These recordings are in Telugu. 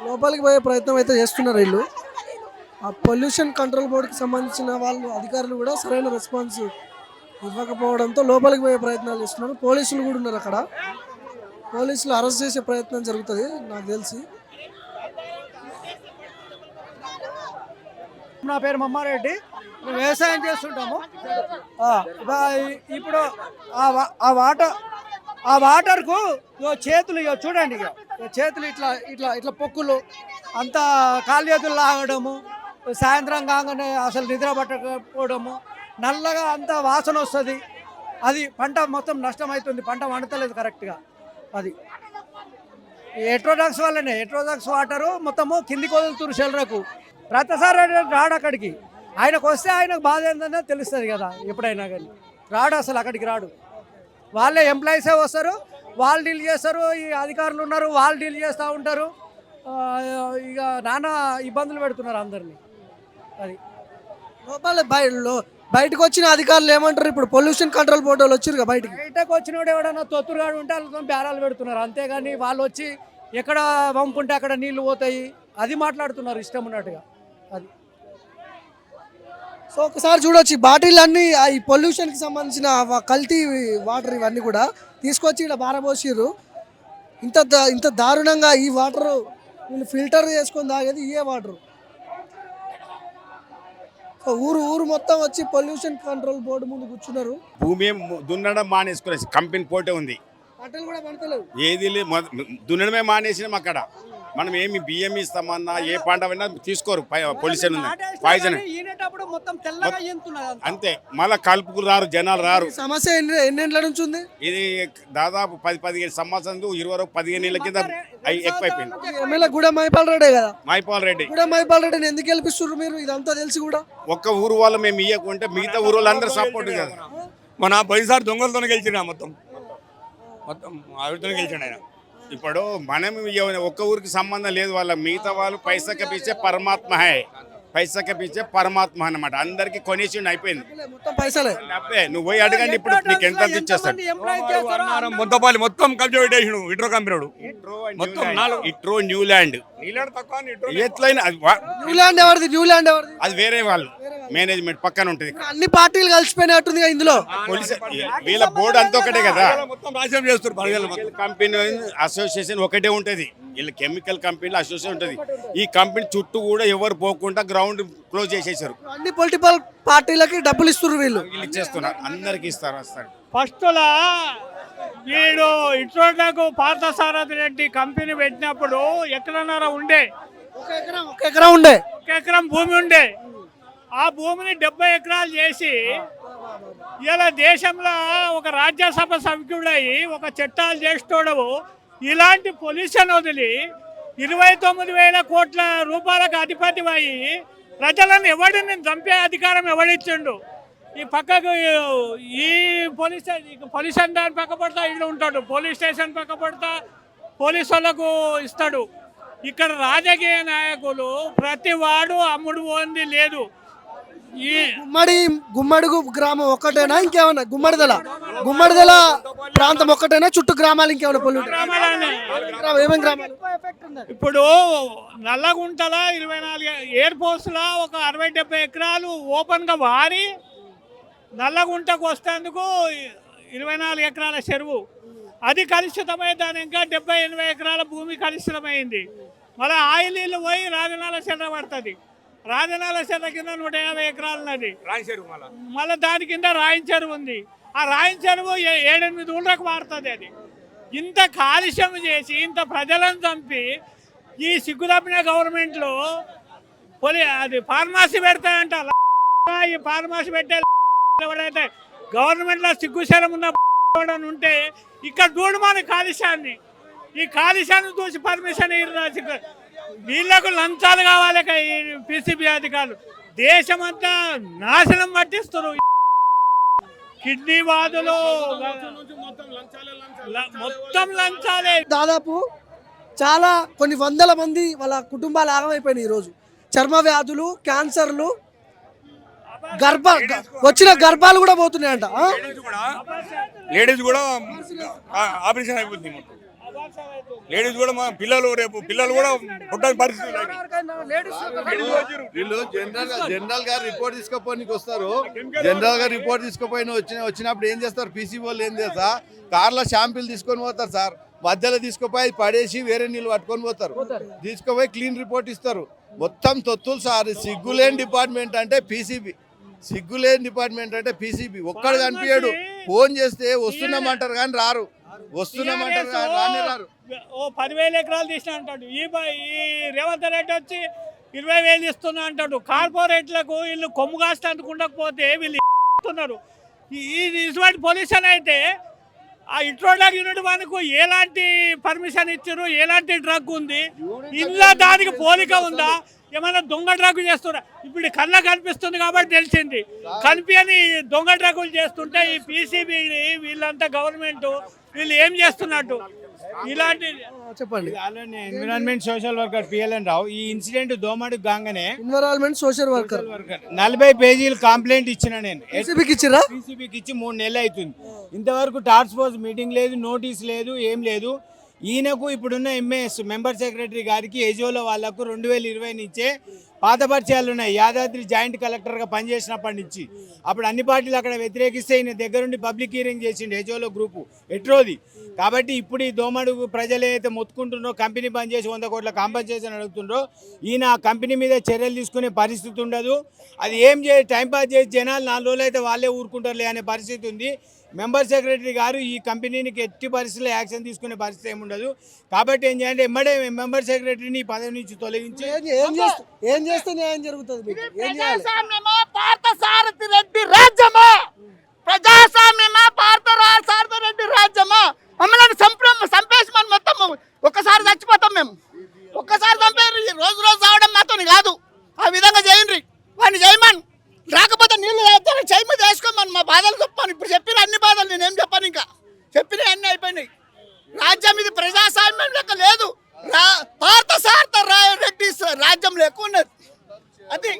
లోపలికి పోయే ప్రయత్నం అయితే చేస్తున్నారు వీళ్ళు. ఆ పొల్యూషన్ కంట్రోల్ బోర్డుకి సంబంధించిన వాళ్ళు అధికారులు కూడా సరైన రెస్పాన్స్ ఇవ్వకపోవడంతో లోపలికి పోయే ప్రయత్నాలు చేస్తున్నారు. పోలీసులు కూడా ఉన్నారు అక్కడ. పోలీసులు అరెస్ట్ చేసే ప్రయత్నం జరుగుతుంది నాకు తెలిసి. నా పేరు మమ్మారెడ్డి. మేము వ్యవసాయం చేస్తుంటాము. ఇప్పుడు ఆ వాటర్కు చేతులు ఇక చూడండి, ఇక చేతులు ఇట్లా ఇట్లా ఇట్లా పొక్కులు అంతా కాలు చేతులు లాగడము, సాయంత్రం కాగానే అసలు నిద్ర పట్టకపోవడము, నల్లగా అంతా వాసన వస్తుంది. అది పంట మొత్తం నష్టమవుతుంది, పంట వండుతలేదు కరెక్ట్గా. అది ఎట్రోడాక్స్ వల్లనే, ఎట్రోడాక్స్ వాటరు మొత్తము కిందికి వదులుతున్నారు షెల్రకు. ప్రతిసారి రాడు అక్కడికి. ఆయనకు వస్తే ఆయనకు బాధ ఏంటనే తెలుస్తుంది కదా, ఎప్పుడైనా కానీ రాడు, అసలు అక్కడికి రాడు. వాళ్ళే ఎంప్లాయీసే వస్తారు, వాళ్ళు డీల్ చేస్తారు. ఈ అధికారులు ఉన్నారు, వాళ్ళు డీల్ చేస్తూ ఉంటారు. ఇక నానా ఇబ్బందులు పెడుతున్నారు అందరినీ. అది లోపల బయటకు వచ్చిన అధికారులు ఏమంటారు? ఇప్పుడు పొల్యూషన్ కంట్రోల్ బోర్డు వాళ్ళు వచ్చారు బయటకు వచ్చినోడు ఎవడన్నా తొత్తురుగాడు ఉంటే వాళ్ళతో బేరాలు పెడుతున్నారు. అంతేగాని వాళ్ళు వచ్చి ఎక్కడ పంపుకుంటే అక్కడ నీళ్లు పోతాయి అది మాట్లాడుతున్నారు ఇష్టం ఉన్నట్టుగా. అది సో ఒకసారి చూడొచ్చు, బాటిల్ అన్ని ఈ పొల్యూషన్కి సంబంధించిన కల్తీ వాటర్ ఇవన్నీ కూడా తీసుకొచ్చి ఇక్కడ బారబోసిర్రు. ఇంత దారుణంగా ఈ వాటర్ వీళ్ళు ఫిల్టర్ చేసుకొని తాగేది ఇవే వాటర్. సో ఊరు మొత్తం వచ్చి పొల్యూషన్ కంట్రోల్ బోర్డు ముందు కూర్చున్నారు. భూమి దున్నడం మానేసుకునేసి కంపెనీ పోటే ఉంది, పంటలు కూడా పంటలేవు, ఏది దున్నడమే మానేసినాం. అక్కడ మనం ఏమి బియ్యం ఇస్తామన్నా ఏ పంట అయినా తీసుకోరు, పొల్యూషన్ ఉంది, పాయిజన్ అంతే. మళ్ళీ కలుపుకు రారు, జనాలు రారు. సమస్య ఎన్నేళ్ళ నుంచి ఉంది ఇది? దాదాపు 10-15 సంవత్సరాలు, 20-15 ఏళ్ళ కింద ఎక్కువైపోయింది. ఎమ్మెల్యే కూడా మైపాల్ రెడ్డి కదా, మైపాల్ రెడ్డి కూడా మైపాల్ రెడ్డిని ఎందుకు గెలిపిస్తున్నారు మీరు? ఇదంతా తెలిసి కూడా ఒక్క ఊరు వాళ్ళు మేము ఇయ్యకుంటే మిగతా ఊరు వాళ్ళందరూ సపోర్ట్ కదా. మన పోయినసారి దొంగలతో గెలిచిన మొత్తం ఆవిడతో గెలిచాడు ఆయన. ఇప్పుడు మనం ఒక్క ఊరికి సంబంధం లేదు, వాళ్ళ మిగతా వాళ్ళు పైసా పిచ్చే పరమాత్మ హై, పైసా పిచ్చే పరమాత్మ అన్నమాట. అందరికి కొనేసి అయిపోయింది మొత్తం పైసలే. నువ్వు పోయి అడగండి, ఇప్పుడు నీకు ఎంత ఇచ్చేస్తాడు. మొత్తపాలి మొత్తం కబ్జా పెట్టేసాడు ఇట్రో కంపెనీ మొత్తం. ఇట్రో న్యూల్యాండ్ ఎట్లయినా న్యూల్యాండ్ ఎవరిది? న్యూల్యాండ్ ఎవరిది? అది వేరే వాళ్ళు మేనేజ్మెంట్ పక్కన ఉంటుంది. అన్ని పార్టీలు కలిసిపోయినట్టుంది ఇందులో. పోలీసు వీళ్ళ బోర్డు అంతా ఒకటే కదా, మొత్తం రాజ్యం చేస్తారు. కంపెనీ అసోసియేషన్ ఒకటే ఉంటుంది, వీళ్ళ కెమికల్ కంపెనీలో అసోసియేషన్ ఉంటుంది. ఈ కంపెనీ చుట్టూ కూడా ఎవరు పోకుండా గ్రౌండ్ క్లోజ్ చేసేసారు. అన్ని పొలిటికల్ పార్టీలకి డబ్బులు ఇస్తున్నారు వీళ్ళు ఇచ్చేస్తున్నారు, అందరికి వస్తారు. ఫస్ట్లా వీడు ఇట్రోడాకు పార్థసారథి రెడ్డి కంపెనీ పెట్టినప్పుడు ఎకరన్నర ఉండే, ఒక ఎకరం ఉండే, 1 ఎకరం భూమి ఉండే. ఆ భూమిని 70 ఎకరాలు చేసి ఇలా దేశంలో ఒక రాజ్యసభ సభ్యుడై ఒక చట్టాలు చేస్తోడవు. ఇలాంటి పొల్యూషన్ వదిలి 29,000 కోట్ల రూపాయలకు అధిపతి అయ్యి ప్రజలను ఎవడిని చంపే అధికారం ఎవడిచ్చిండు? ఈ పక్కకు ఈ పొల్యూషన్ దాని పక్క పడతా ఇల్లు ఉంటాడు, పోలీస్ స్టేషన్ పక్క పడతా పోలీసు వాళ్ళకు ఇస్తాడు. ఇక్కడ రాజకీయ నాయకులు ప్రతి వాడు అమ్ముడు పోంది లేదు. ఈ గుమ్మడుగు గ్రామం ఒక్కటేనా ఇంకేమన్నా? గుమ్మడిదల ప్రాంతం ఒక్కటేనా? చుట్టూ గ్రామాలు ఇంకేమన్నా ఏమేమి గ్రామాలు? ఇప్పుడు నల్లగుంటల 24 ఎయిర్ ఫోర్స్లో ఒక 60-70 ఎకరాలు ఓపెన్గా వారి నల్లగుంటకు వస్తేందుకు 24 ఎకరాల చెరువు అది కలుషితమై దాని ఇంకా 70-80 ఎకరాల భూమి కలుషితమైంది. మళ్ళీ ఆయిల్ నీళ్ళు పోయి రాజనాల చెర్ర పడుతుంది. రాజనాల చెర్ర కింద 150 ఎకరాలు ఉన్నది. మళ్ళీ దాని కింద రాయించెరువు ఉంది. ఆ రాయించెరువు 7-8 ఊళ్ళకు మారుతుంది. అది ఇంత కాలుష్యం చేసి ఇంత ప్రజలను చంపి ఈ సిగ్గుతప్పిన గవర్నమెంట్లో అది ఫార్మసీ పెడతాయంట. ఈ ఫార్మసీ పెట్టే ఎవడైతే గవర్నమెంట్లో సిగ్గుశరం ఉన్న ఉంటే ఇక్కడ చూడమని కాలుష్యాన్ని, ఈ కాలుష్యాన్ని చూసి పర్మిషన్ వీళ్ళకు లంచాలు కావాలి. ఈ పిసిబి అధికారులు దేశమంతా నాశనం పట్టిస్తారు. కిడ్నీ బాధలు మొత్తం లంచాలే. దాదాపు చాలా కొన్ని వందల మంది వాళ్ళ కుటుంబాలు ఆగమైపోయినాయి ఈరోజు. చర్మ వ్యాధులు, క్యాన్సర్లు, వచ్చిన గర్భాలు కూడా పోతున్నాయంట. లేడీస్ కూడా ఆపరేషన్ అయిపోతుంది. లేడీస్ కూడా మా పిల్లలు రేపు పిల్లలు కూడా పుట్టని పరిస్థితి ఉన్నాయి. వీళ్ళు జనరల్ గా రిపోర్ట్ తీసుకుపోయినకి వస్తారు. రిపోర్ట్ తీసుకుపోయిన వచ్చినప్పుడు ఏం చేస్తారు, పీసీ వాళ్ళు ఏం చేస్తా కార్లో షాంపిల్ తీసుకొని పోతారు సార్. మధ్యలో తీసుకుపోయి పడేసి వేరే నీళ్ళు పట్టుకొని పోతారు. తీసుకుపోయి క్లీన్ రిపోర్ట్ ఇస్తారు. మొత్తం తొత్తులు సార్. సిగ్గులేని డిపార్ట్మెంట్ అంటే పీసీబీ. ఒక్కడు కనిపించాడు. ఫోన్ చేస్తే వస్తున్నామంటారు కానీ రారు. రారు. ఓ 10,000 ఎకరాలు తీసిన అంటాడు. ఈ రేవంత్ రెడ్డి వచ్చి 20,000 ఇస్తున్నా అంటాడు. కార్పొరేట్లకు వీళ్ళు కొమ్ము కాస్తందుకు ఉండకపోతే వీళ్ళు ఇస్తున్నారు. ఇటువంటి పొల్యూషన్ అయితే ఆ ఇంట్రోడాక్ యూనిట్ మనకు ఎలాంటి పర్మిషన్ ఇచ్చారు, ఎలాంటి డ్రగ్ ఉంది, ఇలా దానికి పోలిక ఉందా, ఏమైనా దొంగ డ్రగ్ చేస్తున్నా? ఇప్పుడు కళ్ళ కనిపిస్తుంది కాబట్టి తెలిసింది. కనిపించని దొంగ డ్రగ్గులు చేస్తుంటే ఈ పీసీబీ వీళ్ళంతా గవర్నమెంట్ వీళ్ళు ఏం చేస్తున్నట్టు ఇలాంటి చెప్పండి. ఎన్విరాన్మెంట్ సోషల్ వర్కర్ పిఎల్ఎన్ రావు. ఈ ఇన్సిడెంట్ దోమడుకు గాంగనే ఎన్విరాన్మెంట్ సోషల్ వర్కర్ 40 పేజీలు కంప్లైంట్ ఇచ్చిన నేను. పీసీబీకి ఇచ్చిరా? పీసీబీకి ఇచ్చి 3 నెలలు అవుతుంది. ఇంతవరకు టాస్క్ ఫోర్స్ మీటింగ్ లేదు, నోటీస్ లేదు, ఏం లేదు. ఈయనకు ఇప్పుడున్న ఎంఏఎస్ మెంబర్ సెక్రటరీ గారికి ఎజోలో వాళ్లకు 2020 నుంచే పాత పరిచయాలు ఉన్నాయి. యాదాద్రి జాయింట్ కలెక్టర్గా పనిచేసినప్పటి నుంచి అప్పుడు అన్ని పార్టీలు అక్కడ వ్యతిరేకిస్తే ఈయన దగ్గరుండి పబ్లిక్ హియరింగ్ చేసిండు ఎజోలో గ్రూపు ఎట్రోది. కాబట్టి ఇప్పుడు ఈ దోమడుగు ప్రజలు ఏదైతే మొత్తుకుంటుండ్రో కంపెనీ బంద్ చేసి 100 కోట్ల కాంపన్సేషన్ అడుగుతుండ్రో ఈయన ఆ కంపెనీ మీద చర్యలు తీసుకునే పరిస్థితి ఉండదు. అది ఏం టైంపాస్ చేసి జనాలు 4 రోజులు అయితే వాళ్ళే ఊరుకుంటారులే అనే పరిస్థితి ఉంది. మెంబర్ సెక్రటరీ గారు ఈ కంపెనీకి ఎట్టి పరిస్థితుల్లో యాక్షన్ తీసుకునే పరిస్థితి ఏమి ఉండదు. కాబట్టి ఏం చేయాలంటే ఎమ్మడే మెంబర్ సెక్రటరీని పదవి నుంచి తొలగించి ఏం చేస్తే న్యాయం జరుగుతుంది మీకు? ఏం చేయాలి? పార్థసారథి రెడ్డి రాజ్యమా, ప్రజాస్వామ్యమా, పార్థసారథి రెడ్డి రాజ్యమా? మమ్మల్ని చంపేసి మనం మొత్తం ఒక్కసారి చచ్చిపోతాం మేము. ఒక్కసారి చంపేసి రోజు రావడం మాతో కాదు. ఆ విధంగా చేయండి, వాడిని చేయమని. రాకపోతే నీళ్ళు చేయమని చేసుకోమని మా బాధలు చెప్పాను. ఇప్పుడు చెప్పిన అన్ని బాధలు నేనేం చెప్పాను, ఇంకా చెప్పినవి అన్నీ అయిపోయినాయి. రాజ్యం ఇది ప్రజాస్వామ్యం లెక్క లేదు. పార్థసారథి రెడ్డి రాజ్యం లెక్క ఉన్నది. అది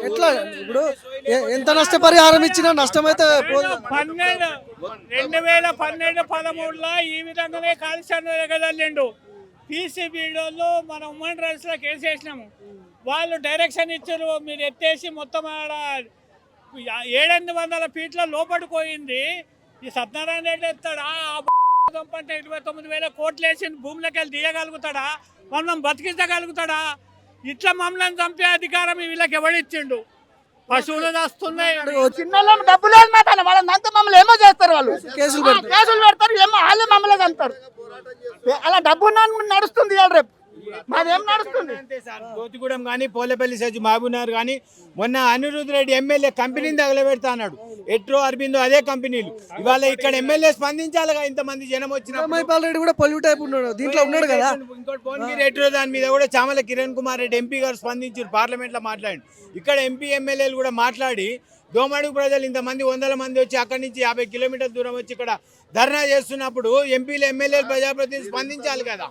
ఎట్లా ఇప్పుడు ఎంత నష్టపరిహారం ఇచ్చినా నష్టమైతే 2012-13లో ఈ విధంగానే కాలుష్యాన్ని ఎగదల్లిండు. పీసీబీలో మనం హ్యూమన్ రైట్స్లో కేసు వేసినాము. వాళ్ళు డైరెక్షన్ ఇచ్చారు, మీరు ఎత్తేసి మొత్తం ఆడ 700 ఫీట్ల లోపడిపోయింది. ఈ సత్యనారాయణ రెడ్డి ఎత్తాడా? అంటే 29,000 కోట్లు వేసి భూమిలోకి వెళ్ళి తీయగలుగుతాడా? మనం బతికించగలుగుతాడా? ఇట్లా మమ్మల్ని చంపే అధికారం వీళ్ళకి ఎవడిచ్చిండు? పశువులు వస్తున్నాయి. చిన్న డబ్బు లేదు మాత్రం వాళ్ళంతా మమ్మల్ని ఏమో చేస్తారు. వాళ్ళు కేసులు పెడతారు, ఏమో వాళ్ళే మమ్మల్ని చంపుతారు. అలా డబ్బు నడుస్తుంది రేపు మాదేం నడుస్తుంది? గోతిగూడెం కానీ పోలేపల్లి సజ్జు మహబూబ్నగర్ కానీ మొన్న అనిరుద్ధ్ రెడ్డి ఎమ్మెల్యే కంపెనీని తగలబెడతా అన్నాడు. ఎట్రో అరబిందో అదే కంపెనీలు. ఇవాళ ఇక్కడ ఎమ్మెల్యే స్పందించాలిగా, ఇంతమంది జనం వచ్చిన. రెడ్డి కూడా పొల్యూట్ అయిపోయి దీంట్లో ఉన్నాడు కదా. ఇంకోటి భువనగిరి ఎట్రో దాని మీద కూడా చామల కిరణ్ కుమార్ రెడ్డి ఎంపీ గారు స్పందించారు, పార్లమెంట్లో మాట్లాడి. ఇక్కడ ఎంపీ ఎమ్మెల్యేలు కూడా మాట్లాడి దోమడుగు ప్రజలు ఇంతమంది 100 మంది వచ్చి అక్కడి నుంచి 50 కిలోమీటర్ల దూరం వచ్చి ఇక్కడ ధర్నా చేస్తున్నప్పుడు ఎంపీలు ఎమ్మెల్యేలు ప్రజాప్రతినిధులు స్పందించాలి కదా.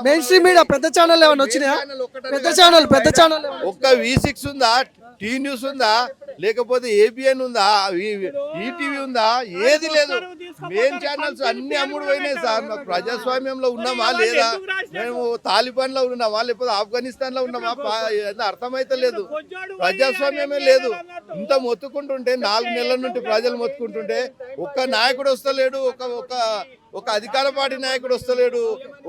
మెయిన్ స్ట్రీమ్ మీడియా పెద్ద ఛానల్ ఏమైనా వచ్చినాయా? పెద్ద ఛానల్ ఒక్క V6 ఉందా, టీ న్యూస్ ఉందా, లేకపోతే ఏబిఎన్ ఉందా, ఈటీవీ ఉందా? ఏది లేదు. మెయిన్ ఛానల్స్ అన్ని అమ్ముడు పోయినాయి సార్. మాకు ప్రజాస్వామ్యంలో ఉన్నామా లేదా? మేము తాలిబాన్ లో ఉన్నామా లేకపోతే ఆఫ్ఘనిస్తాన్ లో ఉన్నామా? అర్థమైతే లేదు. ప్రజాస్వామ్యమే లేదు. ఇంత మొత్తుకుంటుంటే 4 నెలల నుండి ప్రజలు మొత్తుకుంటుంటే ఒక్క నాయకుడు వస్తలేడు, ఒక అధికార పార్టీ నాయకుడు వస్తలేడు,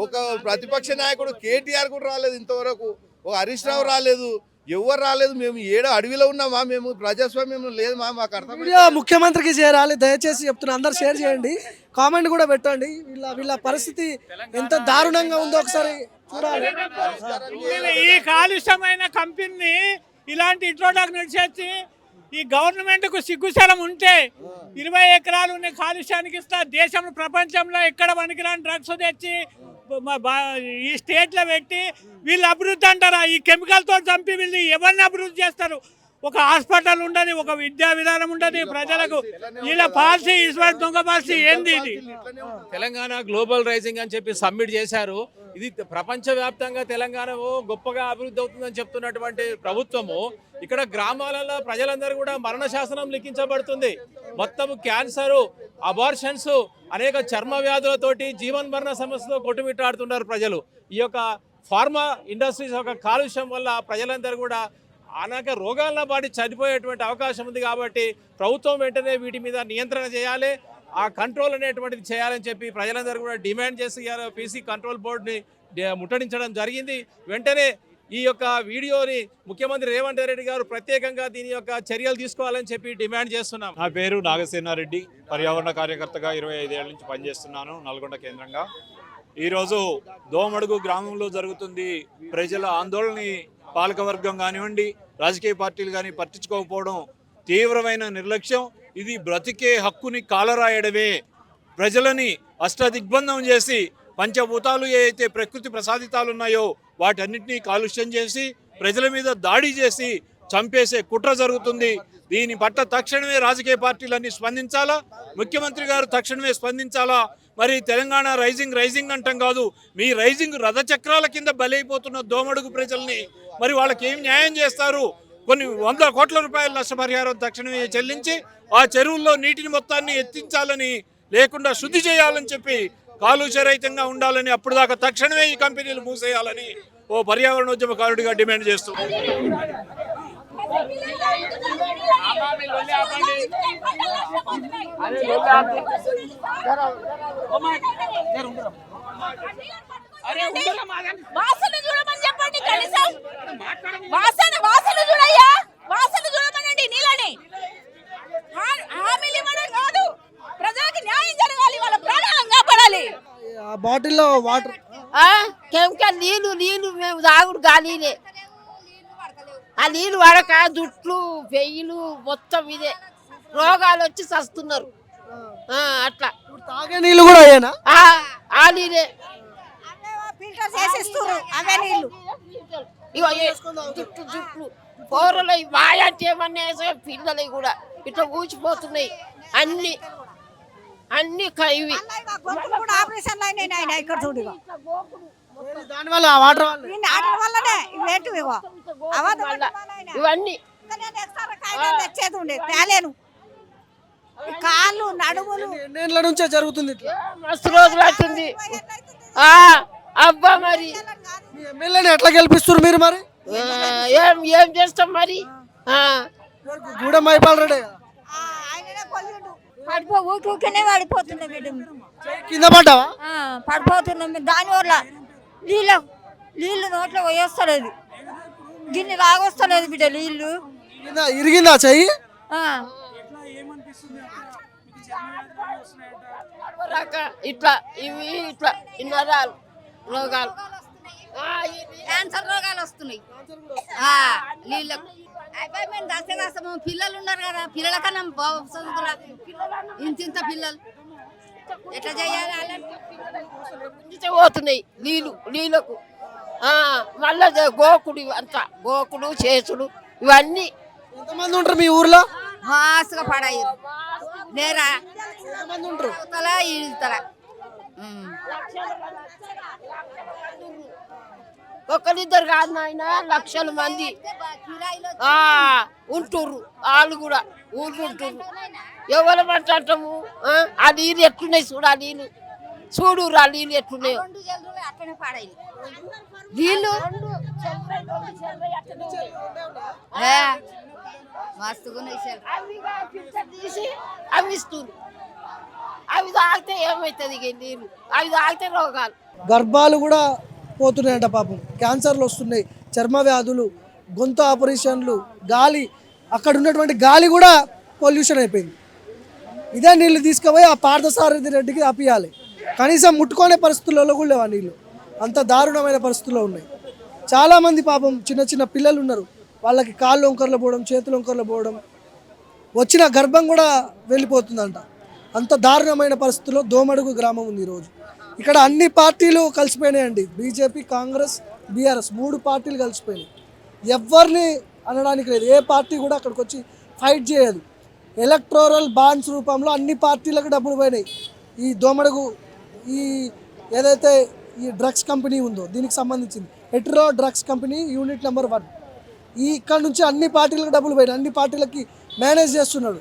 ఒక ప్రతిపక్ష నాయకుడు కేటీఆర్ కూడా రాలేదు ఇంతవరకు, ఒక హరీష్ రావు రాలేదు, ఎవరు రాలేదు. మేము అడవిలో ఉన్నామా? మేము ప్రజాస్వామ్యం లేదు మాకు అర్థం. ముఖ్యమంత్రికి చేరాలి, దయచేసి చెప్తున్నా. అందరు షేర్ చేయండి, కామెంట్ కూడా పెట్టండి. వీళ్ళ పరిస్థితి ఎంత దారుణంగా ఉందో ఒకసారి చూడాలి. ఈ కాలుష్యమైన కంపెనీ ఇలాంటి ఇంట్రోడాక్ నడిచేసి ఈ గవర్నమెంట్కు సిగ్గుశలం ఉంటే 20 ఎకరాలు ఉన్న కాలుష్యానికి ఇస్తా దేశంలో ప్రపంచంలో ఎక్కడ పనికిరాని డ్రగ్స్ తెచ్చి ఈ స్టేట్లో పెట్టి వీళ్ళు అభివృద్ధి అంటారా? ఈ కెమికల్తో చంపి వీళ్ళు ఎవరిని అభివృద్ధి చేస్తారు? ఒక హాస్పిటల్ ఉండదు, ఒక విద్యా విధానం ఉండదు ప్రజలకు. వీళ్ళ పాలసీ ఈశ్వర్ దొంగ పాలసీ ఏంది ఇది? తెలంగాణ గ్లోబల్ రైజింగ్ అని చెప్పి సబ్మిట్ చేశారు. ఇది ప్రపంచవ్యాప్తంగా తెలంగాణ గొప్పగా అభివృద్ధి అవుతుందని చెప్తున్నటువంటి ప్రభుత్వము ఇక్కడ గ్రామాలలో ప్రజలందరూ కూడా మరణ శాసనం లిఖించబడుతుంది. మొత్తం క్యాన్సరు అబార్షన్స్, అనేక చర్మ వ్యాధులతోటి జీవన మరణ సమస్యతో కొట్టుమిట్టాడుతున్నారు ప్రజలు. ఈ యొక్క ఫార్మా ఇండస్ట్రీస్ యొక్క కాలుష్యం వల్ల ప్రజలందరూ కూడా అనేక రోగాలను బాటి చనిపోయేటువంటి అవకాశం ఉంది. కాబట్టి ప్రభుత్వం వెంటనే వీటి మీద నియంత్రణ చేయాలి, ఆ కంట్రోల్ అనేటువంటిది చేయాలని చెప్పి ప్రజలందరూ కూడా డిమాండ్ చేసి పీసీ కంట్రోల్ బోర్డుని ముట్టడించడం జరిగింది. వెంటనే ఈ యొక్క వీడియోని ముఖ్యమంత్రి రేవంత్ రెడ్డి గారు ప్రత్యేకంగా దీని యొక్క చర్యలు తీసుకోవాలని చెప్పి డిమాండ్ చేస్తున్నాం. నా పేరు నాగసేనారెడ్డి, పర్యావరణ కార్యకర్తగా 25 ఏళ్ల నుంచి పనిచేస్తున్నాను నల్గొండ కేంద్రంగా. ఈరోజు దోమడుగు గ్రామంలో జరుగుతుంది. ప్రజల ఆందోళనని పాలకవర్గం కానివ్వండి, రాజకీయ పార్టీలు కానీ పట్టించుకోకపోవడం తీవ్రమైన నిర్లక్ష్యం. ఇది బ్రతికే హక్కుని కాలరాయడమే. ప్రజలని అష్టదిగ్బంధం చేసి పంచభూతాలు ఏవైతే ప్రకృతి ప్రసాదితాలు ఉన్నాయో వాటన్నిటినీ కాలుష్యం చేసి ప్రజల మీద దాడి చేసి చంపేసే కుట్ర జరుగుతుంది. దీని పట్ల తక్షణమే రాజకీయ పార్టీలన్నీ స్పందించాలా, ముఖ్యమంత్రి గారు తక్షణమే స్పందించాలా. మరి తెలంగాణ రైజింగ్ అంటాం కాదు, మీ రైజింగ్ రథచక్రాల కింద బలైపోతున్న దోమడుగు ప్రజల్ని మరి వాళ్ళకి ఏం న్యాయం చేస్తారు? కొన్ని 100 కోట్ల రూపాయల నష్టపరిహారం తక్షణమే చెల్లించి ఆ చెరువుల్లో నీటిని మొత్తాన్ని ఎత్తించాలని, లేకుండా శుద్ధి చేయాలని చెప్పి కాలుష్యరహితంగా ఉండాలని, అప్పుడు దాకా తక్షణమే ఈ కంపెనీలు మూసేయాలని ఓ పర్యావరణోద్యమకారుడిగా డిమాండ్ చేస్తున్నాం. వాసన చూడమని చెప్పండి, కనీసం వాసన చూడయ్యా, వాసన చూడమనండి. నీళ్ళని హామీలు ఇవ్వడం కాదు, ప్రజలకు న్యాయం జరగాలి, వాళ్ళ ప్రాణాలను కాపాడాలి. ఆ బాటిల్లో వాటర్ కెమికల్ నీళ్ళు మేము తాగుడు గాలిలే. ఆ నీళ్ళు పడక జుట్లు పెయ్యిలు మొత్తం ఇదే రోగాలు వచ్చి చస్తున్నారు. అట్లా తాగే నీళ్ళు కూడా అయ్యానా? ఆ నీళ్ళే ఫిల్టర్ చేసిస్తారు అవే నీళ్ళు. జుట్లు కూరలు వాయంటే ఏమన్నా పిల్లలు కూడా ఇట్లా ఊచిపోతున్నాయి. అన్ని ఇవి ఆపరేషన్లు అయినాయి ఇక్కడ చూడు. దానివల్ల వాటర్ వల్లనే ఇవేంటివి ఇవన్నీ తెచ్చేది ఉండే తేలేను. కాళ్ళు నడుములు ఎన్నేళ్ళ నుంచే జరుగుతుంది. మస్తు రోజులు అవుతుంది. అబ్బా మరి ఎమ్మెల్యేని ఎట్లా గెలిపిస్తారు మీరు? మరి ఏం చేస్తాం మరి? గూడెం మైపాల్ రెడ్డి ఊరికే పడిపోతున్నాం మేడం, కింద పడ్డావా? పడిపోతున్నాం దానివల్ల నీళ్ళు నోట్లో పోయేస్తలేదు, గిన్నె తాగొస్తలేదు బిడ్డ నీళ్ళు. ఇరిగిందా చెయ్యి? ఇట్లా ఇవి ఇట్లా నరాలు రోగాలు, క్యాన్సర్ రోగాలు వస్తున్నాయి నీళ్ళకు. అయిపోయి మేము దస్తేస్తాము. పిల్లలు ఉన్నారు కదా, పిల్లల కన్నా ఇంత పిల్లలు ఎట్లా చేయాలి? పోతున్నాయి నీళ్ళకు. మళ్ళా గోకుడు అంతా గోకుడు చేసుడు ఇవన్నీ. ఎంతమంది ఉంటారు మీ ఊర్లో? మాసుగా పడాయి నేరా ఉంటారు ఈతల ఒక్కరిద్దరు కాదు నాయన, లక్షల మంది ఉంటుర్రు. వాళ్ళు కూడా ఊరుకుంటుర్రు. ఎవరు మాట్లాడటము? ఆ నీళ్ళు ఎట్లున్నాయి చూడు, ఆ నీళ్ళు చూడు, ఆ నీళ్ళు ఎట్లున్నాయో. నీళ్ళు తీసి అవి ఇస్తుంది. అవి తాగితే ఏమవుతుంది? నీళ్ళు అవి తాగితే రోగాలు. గర్భాలు కూడా పోతున్నాయంట పాపం, క్యాన్సర్లు వస్తున్నాయి, చర్మ వ్యాధులు, గొంతు ఆపరేషన్లు, గాలి, అక్కడ ఉన్నటువంటి గాలి కూడా పొల్యూషన్ అయిపోయింది. ఇదే నీళ్ళు తీసుకుపోయి ఆ పార్థసారథి రెడ్డికి ఆపియాలి. కనీసం ముట్టుకునే పరిస్థితులలో కూడా లేవు ఆ నీళ్ళు. అంత దారుణమైన పరిస్థితుల్లో ఉన్నాయి. చాలామంది పాపం చిన్న పిల్లలు ఉన్నారు, వాళ్ళకి కాళ్ళు వంకర్లు పోవడం, చేతులు వంకర్లు పోవడం, వచ్చిన గర్భం కూడా వెళ్ళిపోతుందంట. అంత దారుణమైన పరిస్థితుల్లో దోమడుగు గ్రామం ఉంది ఈరోజు. ఇక్కడ అన్ని పార్టీలు కలిసిపోయినాయండి, బీజేపీ, కాంగ్రెస్, బీఆర్ఎస్ 3 పార్టీలు కలిసిపోయినాయి. ఎవరిని అనడానికి లేదు, ఏ పార్టీ కూడా అక్కడికి వచ్చి ఫైట్ చేయదు. ఎలక్టోరల్ బాండ్స్ రూపంలో అన్ని పార్టీలకు డబ్బులు పోయినాయి. ఈ దోమడుగు ఈ ఏదైతే ఈ డ్రగ్స్ కంపెనీ ఉందో దీనికి సంబంధించింది Hetero drugs company unit number 1. ఇక్కడ నుంచి అన్ని పార్టీలకు డబ్బులు పోయినాయి, అన్ని పార్టీలకి మేనేజ్ చేస్తున్నాడు.